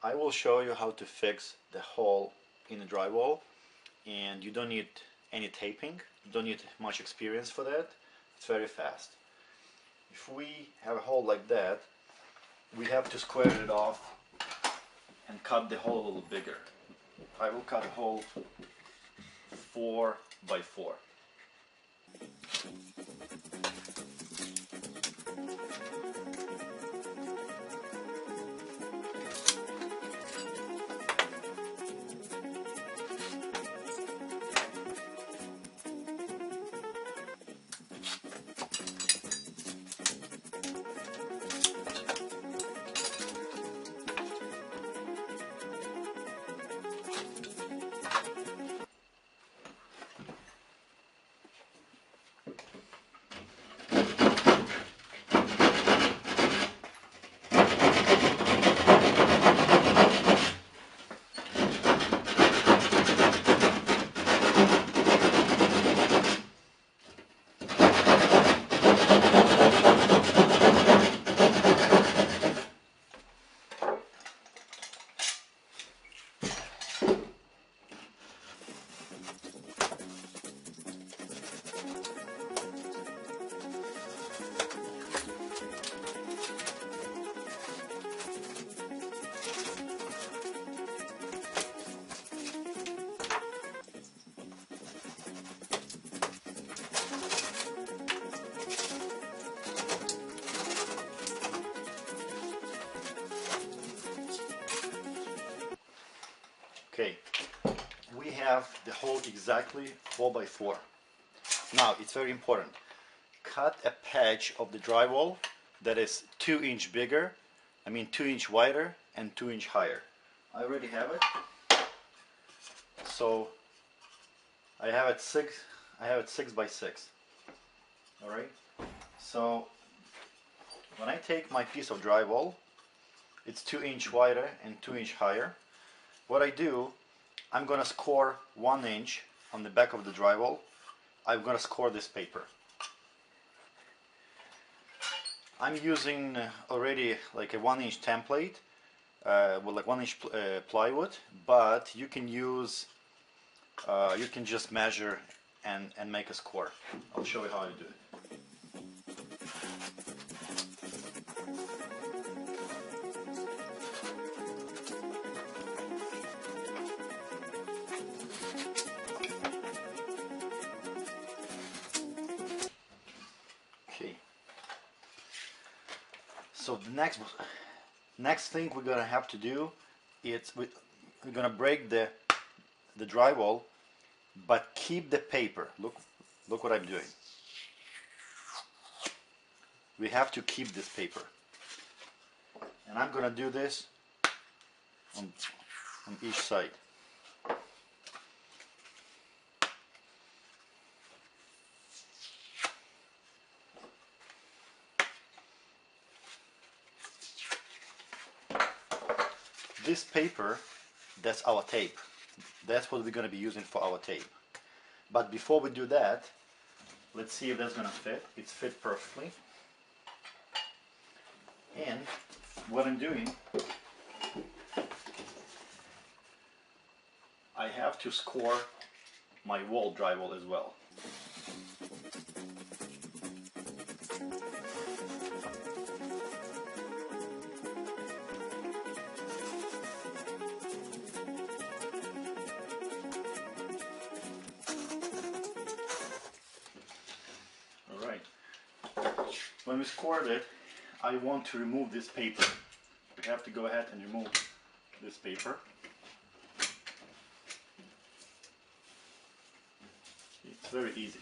I will show you how to fix the hole in the drywall, and you don't need any taping, you don't need much experience for that. It's very fast. If we have a hole like that, we have to square it off and cut the hole a little bigger. I will cut a hole 4 by 4. Okay, we have the hole exactly 4 by 4. Now it's very important. Cut a patch of the drywall that is 2 inch bigger, 2 inch wider and 2 inch higher. I already have it. So I have it 6 by 6. Alright? So when I take my piece of drywall, it's 2 inch wider and 2 inch higher. What I do, I'm gonna score 1 inch on the back of the drywall. I'm gonna score this paper. I'm using already like a 1 inch template with like 1 inch plywood, but you can use, you can just measure and make a score. I'll show you how to do it. Okay. So the next thing we're gonna have to do is we're gonna break the drywall, but keep the paper. Look what I'm doing. We have to keep this paper, and I'm gonna do this on each side. This paper, that's our tape. That's what we're going to be using for our tape. But before we do that, let's see if that's going to fit. It's fit perfectly. And what I'm doing, I have to score my wall drywall as well. When we scored it, I want to remove this paper. We have to go ahead and remove this paper. It's very easy.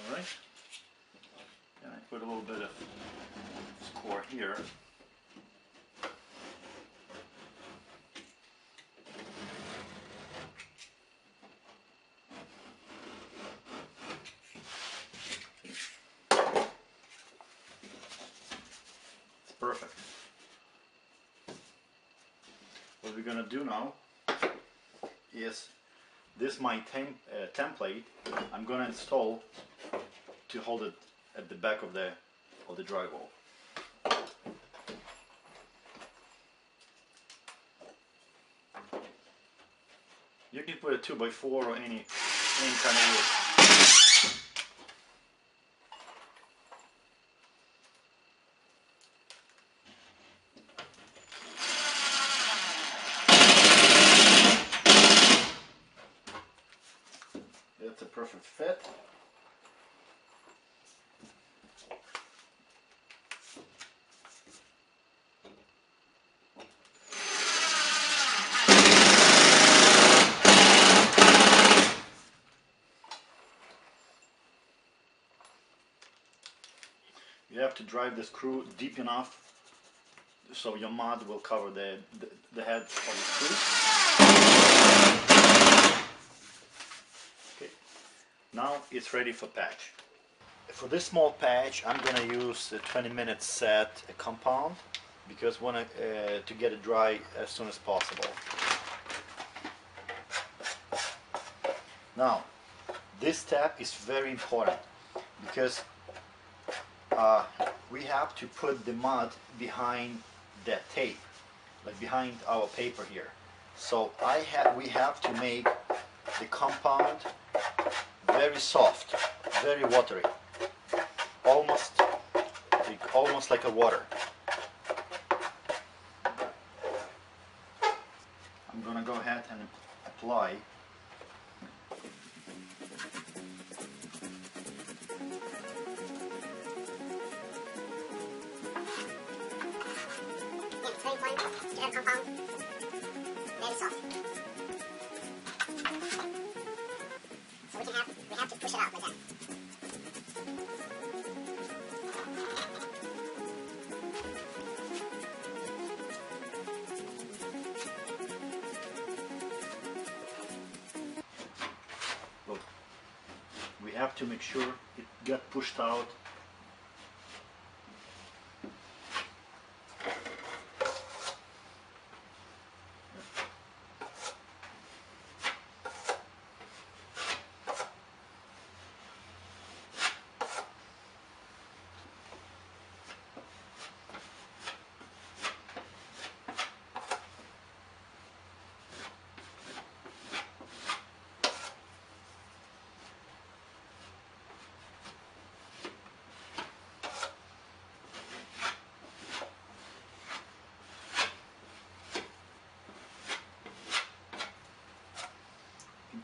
Alright. And I put a little bit of score here. Perfect. What we're gonna do now is this my template. I'm gonna install to hold it at the back of the drywall. You can put a 2x4 or any kind of wood. That's a perfect fit. You have to drive the screw deep enough so your mud will cover the head of the screw. Okay. Now it's ready for patch. For this small patch, I'm gonna use a 20-minute set compound because I want to get it dry as soon as possible. Now, this step is very important because we have to put the mud behind that tape, like behind our paper here. So we have to make the compound very soft, very watery, almost like a water. I'm gonna go ahead and apply. Compound, very soft. So we have to push it out like that. Look, we have to make sure it got pushed out.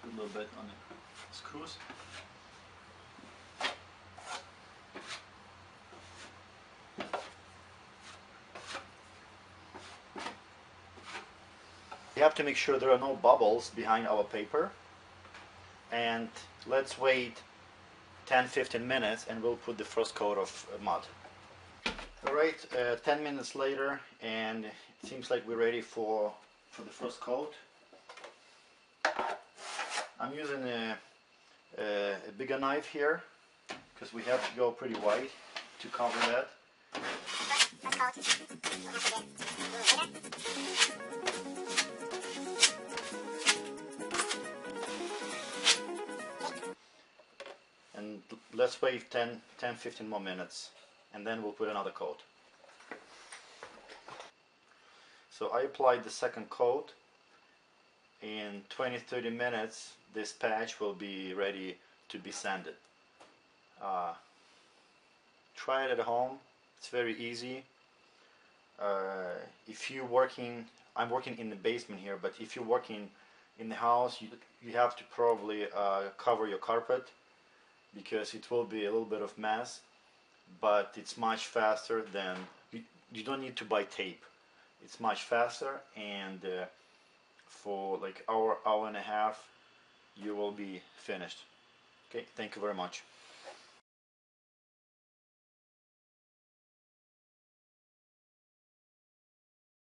Put a little bit on the screws. We have to make sure there are no bubbles behind our paper, and let's wait 10-15 minutes and we'll put the first coat of mud. Alright, 10 minutes later, and it seems like we're ready for the first coat. I'm using a bigger knife here because we have to go pretty wide to cover that. And let's wait 10-15 more minutes and then we'll put another coat. So I applied the second coat. In 20-30 minutes this patch will be ready to be sanded. Try it at home, it's very easy. If you're working, I'm working in the basement here, but if you're working in the house, you have to probably cover your carpet because it will be a little bit of mess, but it's much faster than, you don't need to buy tape. It's much faster, and for like hour and a half you will be finished. Okay, thank you very much.